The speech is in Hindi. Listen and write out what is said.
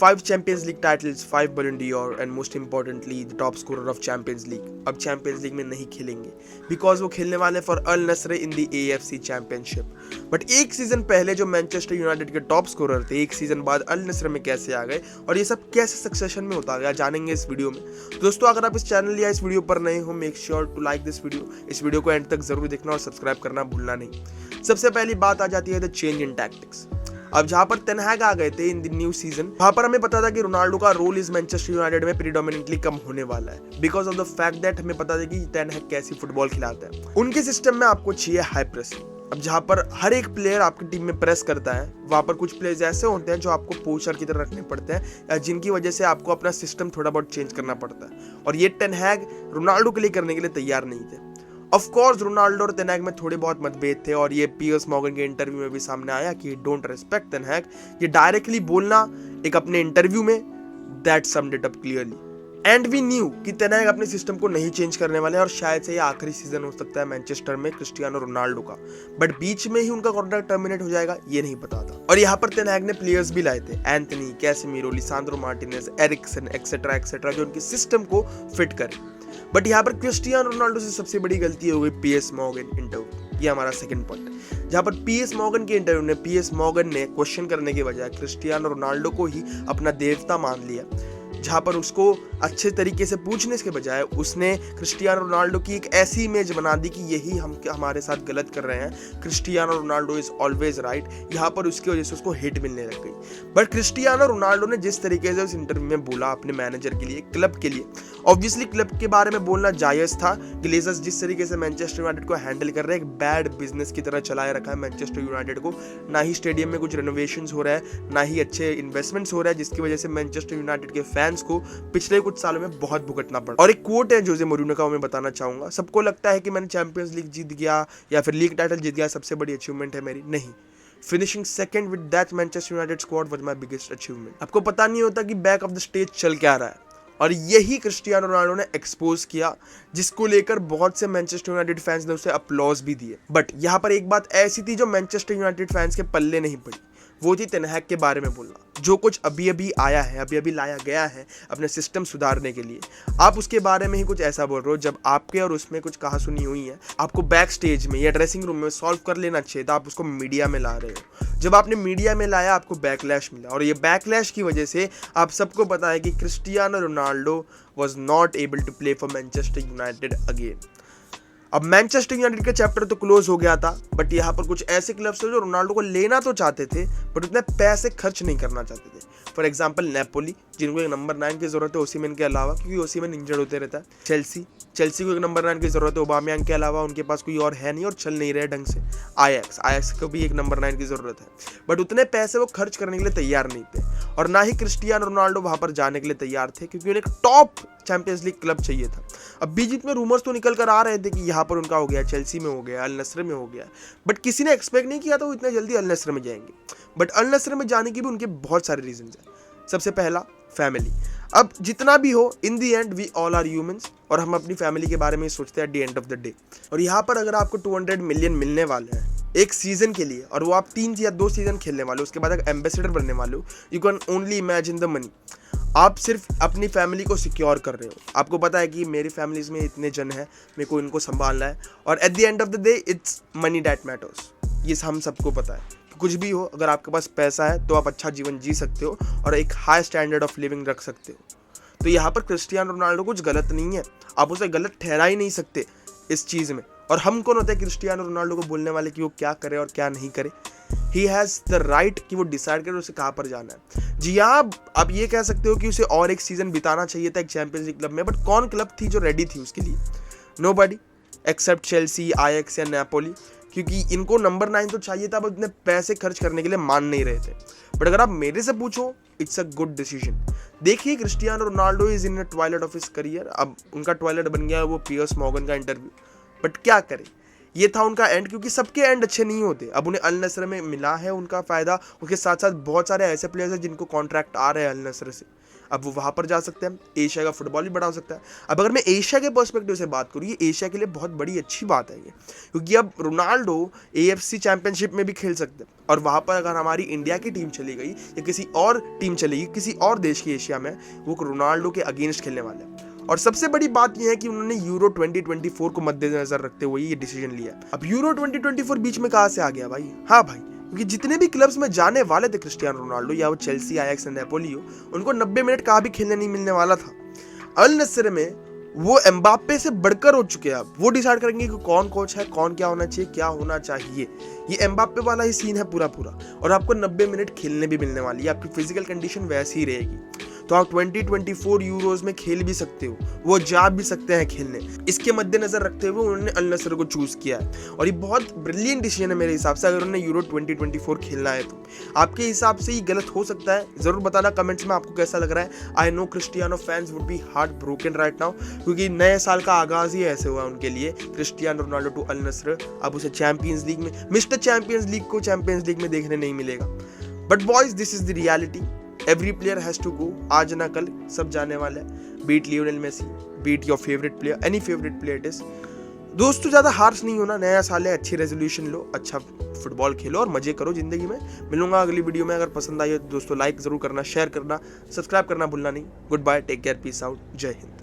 5 Champions League titles, 5 Ballon d'Or and most importantly the top scorer of Champions League. अब चैंपियंस लीग में नहीं खेलेंगे बिकॉज वो खेलने वाले for Al Nassr in the AFC championship. But एक सीजन पहले जो मैनचेस्टर यूनाइटेड के टॉप स्कोरर थे, एक सीजन बाद अल नस्र में कैसे आ गए और ये सब कैसे सक्सेशन में होता गया, जानेंगे इस वीडियो में। तो दोस्तों, अगर आप इस चैनल या इस वीडियो पर नए हो, make sure to like this video. इस वीडियो को एंड तक जरूर देखना और सब्सक्राइब करना भूलना नहीं। सबसे पहली बात आ जाती है द चेंज इन टैक्टिक्स। अब जहां पर टेन हैग आ गए थे इन द न्यू सीजन, वहां पर हमें पता था कि रोनाल्डो का रोल इस मैनचेस्टर यूनाइटेड में प्रीडोमिनेंटली कम होने वाला है because of the fact that हमें पता था कि टेन हैग कैसी फुटबॉल खिलाता है। उनके सिस्टम में आपको चाहिए हाई प्रेसिंग। अब जहां पर हर एक प्लेयर आपकी टीम में प्रेस करता है, वहां पर कुछ प्लेयर्स ऐसे होते हैं जो आपको पोस्टर की तरह रखने पड़ते हैं या जिनकी वजह से आपको अपना सिस्टम थोड़ा बहुत चेंज करना पड़ता है, और ये टेन हैग रोनाल्डो के लिए करने के लिए तैयार नहीं थे। ऑफ कोर्स रोनाल्डो और टेन हैग में थोड़े बहुत मतभेद थे और ये पियर्स मॉर्गन के इंटरव्यू में भी सामने आया कि डोंट रिस्पेक्ट टेन हैग। ये डायरेक्टली बोलना एक अपने इंटरव्यू में, that summed it up clearly. And we knew कि टेन हैग अपने सिस्टम को नहीं चेंज करने वाले और शायद से ये आखिरी सीजन हो सकता है मैनचेस्टर में क्रिस्टियानो रोनाल्डो का। बट बीच में ही उनका कॉन्ट्रैक्ट टर्मिनेट हो जाएगा, ये नहीं पता था। और यहाँ पर टेन हैग ने प्लेयर्स भी लाए थे, Antony, Casemiro, Lisandro Martinez, Eriksen etcetera etcetera, जो उनके सिस्टम को फिट करे। बट यहाँ पर क्रिस्टियानो रोनाल्डो से सबसे बड़ी गलती हो गई पीएस मॉर्गन इंटरव्यू। ये हमारा सेकंड पॉइंट, जहाँ पर पीएस मॉर्गन के इंटरव्यू में पीएस मॉर्गन ने क्वेश्चन करने के बजाय क्रिस्टियानो रोनाल्डो को ही अपना देवता मान लिया। जहाँ पर उसको अच्छे तरीके से पूछने के बजाय उसने क्रिस्टियानो रोनाल्डो की एक ऐसी इमेज बना दी कि यही हमारे साथ गलत कर रहे हैं, Cristiano Ronaldo is always right. यहाँ पर उसकी वजह से उसको हिट मिलने लग गई। बट क्रिस्टियानो रोनाल्डो ने जिस तरीके से उस इंटरव्यू में बोला अपने मैनेजर के लिए, क्लब के लिए, ऑब्वियसली क्लब के बारे में बोलना जायज था। ग्लेजर्स जिस तरीके से मैनचेस्टर यूनाइटेड को हैंडल कर रहे हैं, एक बैड बिजनेस की तरह चलाए रखा है मैनचेस्टर यूनाइटेड को। ना ही स्टेडियम में कुछ रेनोवेशंस हो रहा है, ना ही अच्छे इन्वेस्टमेंट्स हो रहा है, जिसकी वजह से मैनचेस्टर यूनाइटेड के फैंस को पिछले कुछ सालों में बहुत भुगतना पड़ा। और एक कोट है जोसे मोरिनो का, मैं बताना चाहूंगा, सबको लगता है कि मैंने चैंपियंस लीग जीत गया या फिर लीग टाइटल जीत गया सबसे बड़ी अचीवमेंट है मेरी। नहीं, finishing second with that Manchester United squad was my biggest achievement. आपको पता नहीं होता कि बैक ऑफ द स्टेज चल क्या रहा है, और यही क्रिस्टियानो रोनाल्डो ने एक्सपोज किया, जिसको लेकर बहुत से मैनचेस्टर यूनाइटेड फैंस ने उसे अप्लॉज भी दिए। बट यहाँ पर एक बात ऐसी थी जो मैनचेस्टर यूनाइटेड फैंस के पल्ले नहीं पड़ी, वो थी टेन हैग के बारे में बोलना। जो कुछ अभी अभी आया है, अभी अभी लाया गया है अपने सिस्टम सुधारने के लिए, आप उसके बारे में ही कुछ ऐसा बोल रहे हो जब आपके और उसमें कुछ कहा सुनी हुई है। आपको बैक स्टेज में या ड्रेसिंग रूम में सॉल्व कर लेना चाहिए था, आप उसको मीडिया में ला रहे हो। जब आपने मीडिया में लाया, आपको बैकलैश मिला, और ये बैकलैश की वजह से आप सबको पता है कि Cristiano Ronaldo was not able to play for Manchester United again। अब मैनचेस्टर यूनाइटेड का चैप्टर तो क्लोज हो गया था, बट यहाँ पर कुछ ऐसे क्लब्स थे जो रोनाल्डो को लेना तो चाहते थे बट उतने पैसे खर्च नहीं करना चाहते थे। फॉर एग्जांपल नेपोली, जिनको एक नंबर 9 की जरूरत है ओसिमेन के अलावा, क्योंकि ओसिमेन इंजर्ड होते रहता है। चेल्सी को एक नंबर 9 की जरूरत है ओबामेयांग के अलावा, उनके पास कोई और है नहीं और चल नहीं रहे ढंग से। आयक्स को भी एक नंबर 9 की जरूरत है, बट उतने पैसे वो खर्च करने के लिए तैयार नहीं थे, और ना ही क्रिस्टियानो रोनाल्डो वहां पर जाने के लिए तैयार थे, क्योंकि उन्हें एक टॉप चैंपियंस लीग क्लब चाहिए था। अब बीच में रूमर्स तो निकल कर आ रहे थे कि यहाँ पर उनका हो गया, चेल्सी में हो गया, अल नस्र में हो गया, बट किसी ने एक्सपेक्ट नहीं किया था वो इतने जल्दी अल नस्र में जाएंगे। बट अल नस्र में जाने की भी उनके बहुत सारे रीजन हैं। सबसे पहला, फैमिली। अब जितना भी हो, in the end we all are humans, और हम अपनी फैमिली के बारे में सोचते हैं at the end of the day. और यहाँ पर अगर आपको 200 मिलियन मिलने वाले हैं एक सीजन के लिए, और वो आप 3 या 2 सीजन खेलने वाले हो, उसके बाद एक एम्बेसडर बनने वाले हो, you can only imagine the money. आप सिर्फ अपनी फैमिली को सिक्योर कर रहे हो। आपको पता है कि मेरी फैमिलीज में इतने जन हैं, मेरे को इनको संभालना है, और eight the end of the day it's money that matters. ये हम सबको पता है। कुछ भी हो, अगर आपके पास पैसा है तो आप अच्छा जीवन जी सकते हो और एक हाई स्टैंडर्ड ऑफ लिविंग रख सकते हो। तो यहाँ पर क्रिस्टियानो रोनाल्डो कुछ गलत नहीं है, आप उसे गलत ठहरा ही नहीं सकते इस चीज़ में। और हम कौन होते हैं क्रिस्टियानो रोनाल्डो को बोलने वाले कि वो क्या करे और क्या नहीं करे। ही हैज़ द राइट कि वो डिसाइड करे उसे कहाँ पर जाना है। जी हाँ, आप ये कह सकते हो कि उसे और एक सीजन बिताना चाहिए था एक चैंपियंस लीग क्लब में, बट कौन क्लब थी जो रेडी थी उसके लिए? नोबडी एक्सेप्ट चेल्सी, आयक्स या नेपोली, क्योंकि इनको नंबर 9 तो चाहिए था, बट इतने पैसे खर्च करने के लिए मान नहीं रहे थे। बट अगर आप मेरे से पूछो, इट्स अ गुड डिसीजन। देखिए, Cristiano Ronaldo is in a Twilight of his career. अब उनका ट्वाइलाइट बन गया है वो पियर्स मॉर्गन का इंटरव्यू। बट क्या करें, ये था उनका एंड, क्योंकि सबके एंड अच्छे नहीं होते। अब उन्हें अल नस्र में मिला है उनका फायदा, उसके साथ साथ बहुत सारे ऐसे प्लेयर्स हैं जिनको कॉन्ट्रैक्ट आ रहे हैं अल नस्र से। अब वो वहाँ पर जा सकते हैं, एशिया का फुटबॉल भी बड़ा हो सकता है। अब अगर मैं एशिया के पर्सपेक्टिव से बात करूँ, ये एशिया के लिए बहुत बड़ी अच्छी बात है ये, क्योंकि अब रोनाल्डो AFC चैंपियनशिप में भी खेल सकते हैं, और वहाँ पर अगर हमारी इंडिया की टीम चली गई या किसी और टीम चलेगी किसी और देश की एशिया में, वो रोनाल्डो के अगेंस्ट खेलने वाले हैं। और सबसे बड़ी बात यह है कि उन्होंने यूरो 2024 को मद्देनजर रखते हुए ये डिसीजन लिया। अब यूरो 2024 बीच में कहाँ से आ गया भाई? हाँ भाई, क्योंकि जितने भी क्लब्स में जाने वाले थे क्रिस्टियानो रोनाल्डो, या वो चेल्सी, आयाक्स, नेपोली हो, उनको 90 मिनट कहाँ भी खेलने नहीं मिलने वाला था। अल नस्र में वो एम्बाप्पे से बढ़कर हो चुके हैं। अब वो डिसाइड करेंगे कि कौन कोच है, कौन क्या होना चाहिए, क्या होना चाहिए। ये एम्बाप्पे वाला ही सीन है पूरा पूरा। और आपको 90 मिनट खेलने भी मिलने वाली है, आपकी फिजिकल कंडीशन वैसी ही रहेगी, तो आप 2024 यूरोज में खेल भी सकते हो, वो जा भी सकते हैं खेलने। इसके मद्देनजर रखते हुए उन्होंने अल नस्र को चूज किया है, और ये बहुत ब्रिलियंट डिसीजन है मेरे हिसाब से। अगर उन्होंने यूरो 2024 खेलना है तो आपके हिसाब से ये गलत हो सकता है, जरूर बताना कमेंट्स में आपको कैसा लग रहा है। I know Cristiano fans would be heart broken right now, क्योंकि नए साल का आगाज ही ऐसे हुआ उनके लिए। Cristiano Ronaldo to Al Nassr, अब उसे चैंपियंस लीग में, मिस्टर चैंपियंस लीग को चैंपियंस लीग में देखने नहीं मिलेगा। But boys, this is the reality, every player has to go, आज ना कल सब जाने वाले हैं। Beat Lionel Messi, beat your favourite player, any favourite player it is. दोस्तों, ज़्यादा हार्श नहीं होना, नया साल है, अच्छी रेजोल्यूशन लो, अच्छा फुटबॉल खेलो और मजे करो जिंदगी में। मिलूंगा अगली वीडियो में। अगर पसंद आई हो तो दोस्तों लाइक जरूर करना, शेयर करना, सब्सक्राइब करना भूलना नहीं। Good bye, take care, peace out, जय हिंद।